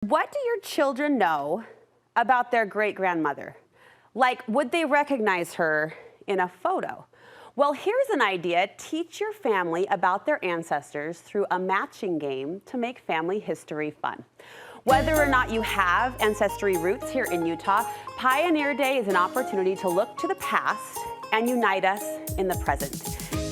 What do your children know about their great-grandmother? Like, would they recognize her in a photo? Well, here's an idea. Teach your family about their ancestors through a matching game to make family history fun. Whether or not you have ancestry roots here in Utah, Pioneer Day is an opportunity to look to the past and unite us in the present.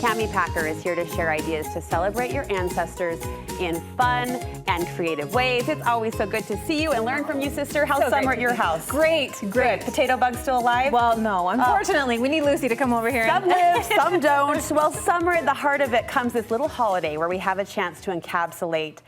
Cami Packer is here to share ideas to celebrate your ancestors in fun and creative ways. It's always so good to see you and learn from you, sister. How's summer at your house? Great. Potato bug still alive? Well, no, unfortunately. We need Lucy to come over here. Some live, some don't. Well, summer, at the heart of it comes this little holiday where we have a chance to encapsulate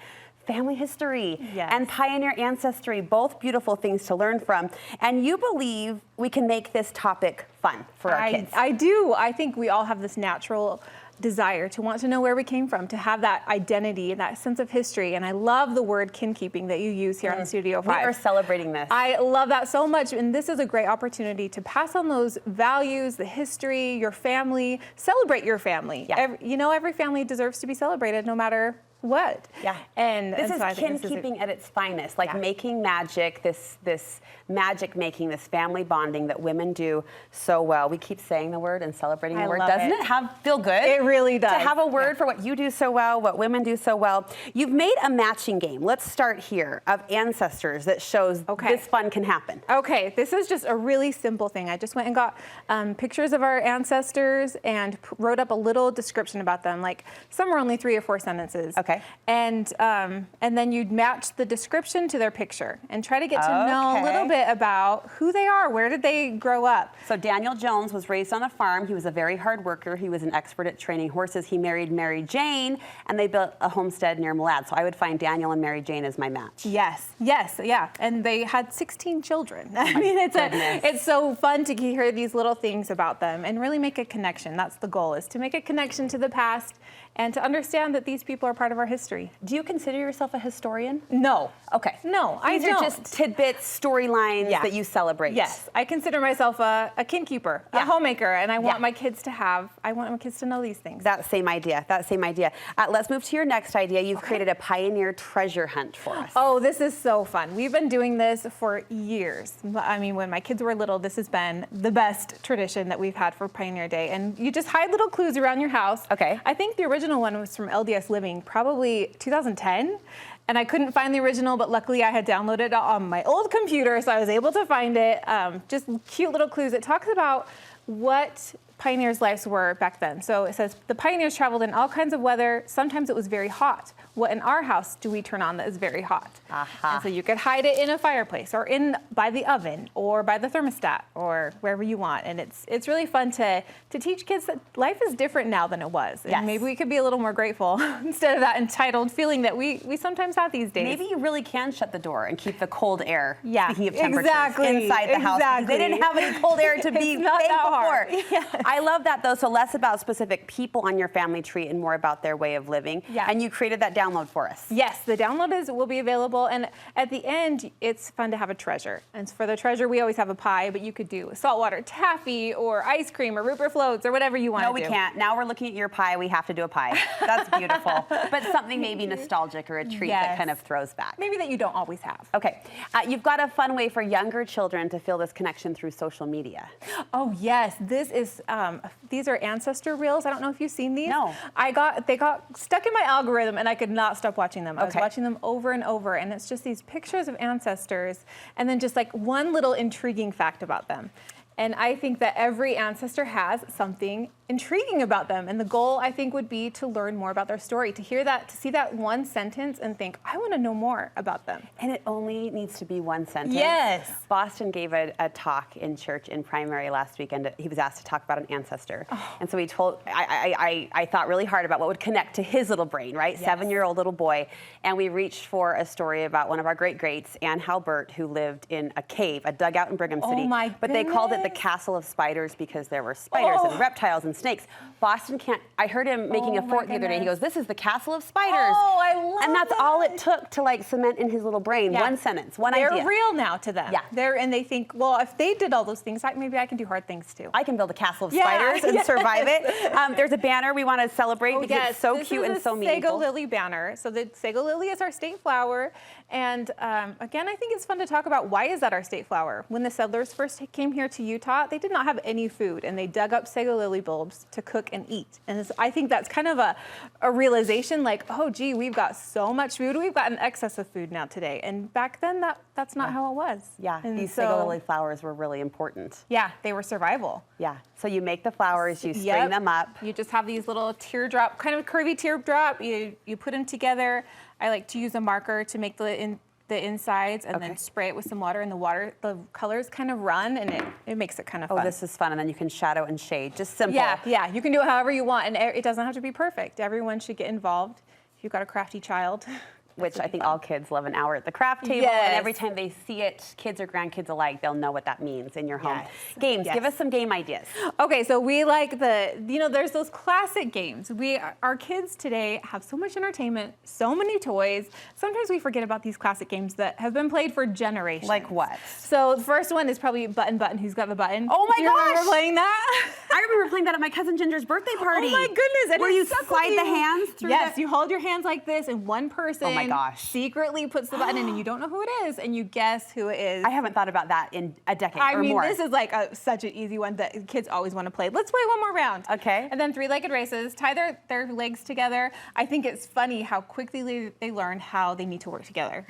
family history and pioneer ancestry, both beautiful things to learn from. And you believe we can make this topic fun for our kids. I do. I think we all have this natural desire to want to know where we came from, to have that identity and that sense of history. And I love the word kinkeeping that you use here on Studio 5. We are celebrating this. I love that so much. And this is a great opportunity to pass on those values, the history, your family, celebrate your family. Yeah. Every family deserves to be celebrated no matter what. Yeah. And this so is kinkeeping at its finest, like making magic, this magic making, this family bonding that women do so well. We keep saying the word and celebrating the word. Doesn't it feel good? It really does. To have a word for what you do so well, what women do so well. You've made a matching game. Let's start here of ancestors that shows this fun can happen. Okay, this is just a really simple thing. I just went and got pictures of our ancestors and wrote up a little description about them. Like some were only 3 or 4 sentences. Okay. And then you'd match the description to their picture and try to get to know a little bit about who they are, where did they grow up. So Daniel Jones was raised on a farm. He was a very hard worker. He was an expert at training horses. He married Mary Jane, and they built a homestead near Malad. So I would find Daniel and Mary Jane as my match. Yes, yeah. And they had 16 children. I mean, it's so fun to hear these little things about them and really make a connection. That's the goal, is to make a connection to the past and to understand that these people are part of our history. Do you consider yourself a historian? No. Okay. No, I don't. These are just tidbits, storylines that you celebrate. Yes, I consider myself a kinkeeper, a homemaker, and I want my kids to know these things. That same idea. Let's move to your next idea. You've created a pioneer treasure hunt for us. Oh, this is so fun. We've been doing this for years. I mean, when my kids were little, this has been the best tradition that we've had for Pioneer Day. And you just hide little clues around your house. Okay. I think the original one was from LDS Living, probably 2010. And I couldn't find the original, but luckily I had downloaded it on my old computer, so I was able to find it. Just cute little clues. It talks about what pioneers' lives were back then. So it says, the pioneers traveled in all kinds of weather. Sometimes it was very hot. What in our house do we turn on that is very hot? And so you could hide it in a fireplace or by the oven or by the thermostat or wherever you want. And it's really fun to teach kids that life is different now than it was. And maybe we could be a little more grateful instead of that entitled feeling that we sometimes have these days. Maybe you really can shut the door and keep the cold air, speaking of temperatures, inside the house. They didn't have any cold air to be thankful for. I love that, though. So less about specific people on your family tree and more about their way of living. And you created that download for us. Yes, the download will be available. And at the end, it's fun to have a treasure. And for the treasure, we always have a pie, but you could do saltwater taffy or ice cream or root beer floats or whatever you want to do. No, we can't. Now we're looking at your pie. We have to do a pie. That's beautiful. But something maybe nostalgic or a treat that kind of throws back. Maybe that you don't always have. Okay. You've got a fun way for younger children to feel this connection through social media. Oh, yes. These are ancestor reels. I don't know if you've seen these. No. They got stuck in my algorithm and I could not stop watching them. I was watching them over and over, and it's just these pictures of ancestors and then just like one little intriguing fact about them. And I think that every ancestor has something intriguing about them. And the goal, I think, would be to learn more about their story, to hear that, to see that one sentence and think, I want to know more about them. And it only needs to be one sentence. Yes. Boston gave a talk in church in primary last weekend. He was asked to talk about an ancestor. And so he told, I thought really hard about what would connect to his little brain, right? 7-year-old little boy. And we reached for a story about one of our great-greats, Ann Halbert, who lived in a cave, a dugout in Brigham City. Oh my But they called it the the castle of spiders because there were spiders and reptiles and snakes. Boston can't. I heard him making a fort the other day. He goes, "This is the castle of spiders." Oh, I love And that's that. all it took to like cement in his little brain. Yeah. One sentence, one idea. They're real now to them. Yeah. And they think, well, if they did all those things, maybe I can do hard things too. I can build a castle of spiders and survive it. There's a banner we want to celebrate because it's so cute and so meaningful. This is a sago lily banner. So the sago lily is our state flower. And again, I think it's fun to talk about why is that our state flower. When the settlers first came here to Utah, they did not have any food, and they dug up sago lily bulbs to cook and eat. And I think that's kind of a realization like, oh, gee, we've got so much food. We've got an excess of food now today. And back then, that's not how it was. Yeah, and these sago lily flowers were really important. Yeah, they were survival. Yeah, so you make the flowers, you string them up. You just have these little teardrop, kind of curvy teardrop. You put them together. I like to use a marker to make the insides and then spray it with some water, and the colors kind of run, and it makes it kind of fun. Oh, this is fun, and then you can shadow and shade, just simple. Yeah, you can do it however you want, and it doesn't have to be perfect. Everyone should get involved. If you've got a crafty child. Which I think all kids love an hour at the craft table, and every time they see it, kids or grandkids alike, they'll know what that means in your home. Games, give us some game ideas. Okay, so we like there's those classic games. Our kids today have so much entertainment, so many toys. Sometimes we forget about these classic games that have been played for generations. Like what? So the first one is probably Button, Who's Got the Button? Oh my Do you gosh! remember playing that? I remember playing that at my cousin Ginger's birthday party. Oh my goodness! And where you slide the hands through. Yes, you hold your hands like this, and one person secretly puts the button in, and you don't know who it is, and you guess who it is. I haven't thought about that in a decade or more. This is like such an easy one that kids always want to play. Let's play one more round. Okay. And then three-legged races. Tie their legs together. I think it's funny how quickly they learn how they need to work together.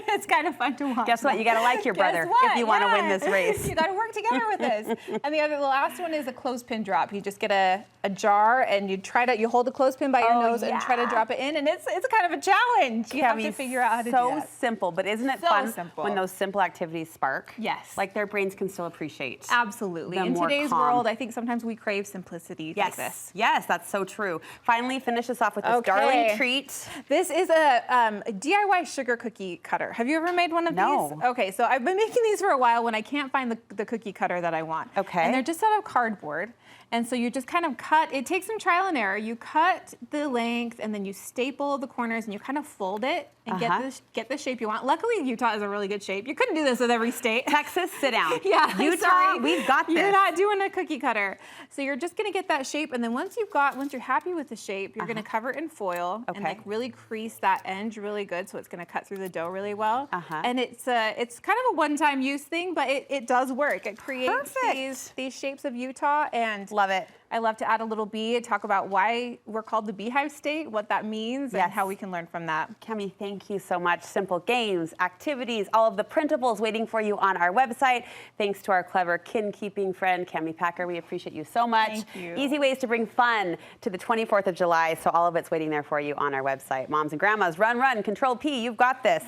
It's kind of fun to watch. Guess what? You got to like your brother if you want to win this race. You got to work together with this. And the last one is a clothespin drop. You just get a jar, and you hold the clothespin by your nose and try to drop it in, and it's kind of a challenge. You have to figure out how to do that. So simple, but isn't it fun when those simple activities spark? Yes. Like their brains can still appreciate. Absolutely. In today's world, I think sometimes we crave simplicity like this. Yes, that's so true. Finally, finish us off with this darling treat. This is a DIY sugar cookie cutter. Have you ever made one of these? Okay, so I've been making these for a while when I can't find the cookie cutter that I want. Okay. And they're just out of cardboard. And so you just kind of cut, it takes some trial and error. You cut the length, and then you staple the corners, and you kind of fold it and get the shape you want. Luckily, Utah is a really good shape. You couldn't do this with every state. Texas, sit down. Yeah, Utah, we've got this. You're not doing a cookie cutter. So you're just gonna get that shape, and then once you're happy with the shape, you're gonna cover it in foil and like really crease that edge really good, so it's gonna cut through the dough really well. And it's kind of a one-time use thing, but it does work. It creates these shapes of Utah, and love it. I love to add a little bee and talk about why we're called the Beehive State, what that means, and how we can learn from that. Cami, thank you so much. Simple games, activities, all of the printables waiting for you on our website. Thanks to our clever kin-keeping friend, Cami Packer. We appreciate you so much. Thank you. Easy ways to bring fun to the 24th of July, so all of it's waiting there for you on our website. Moms and grandmas, run, Control P, you've got this.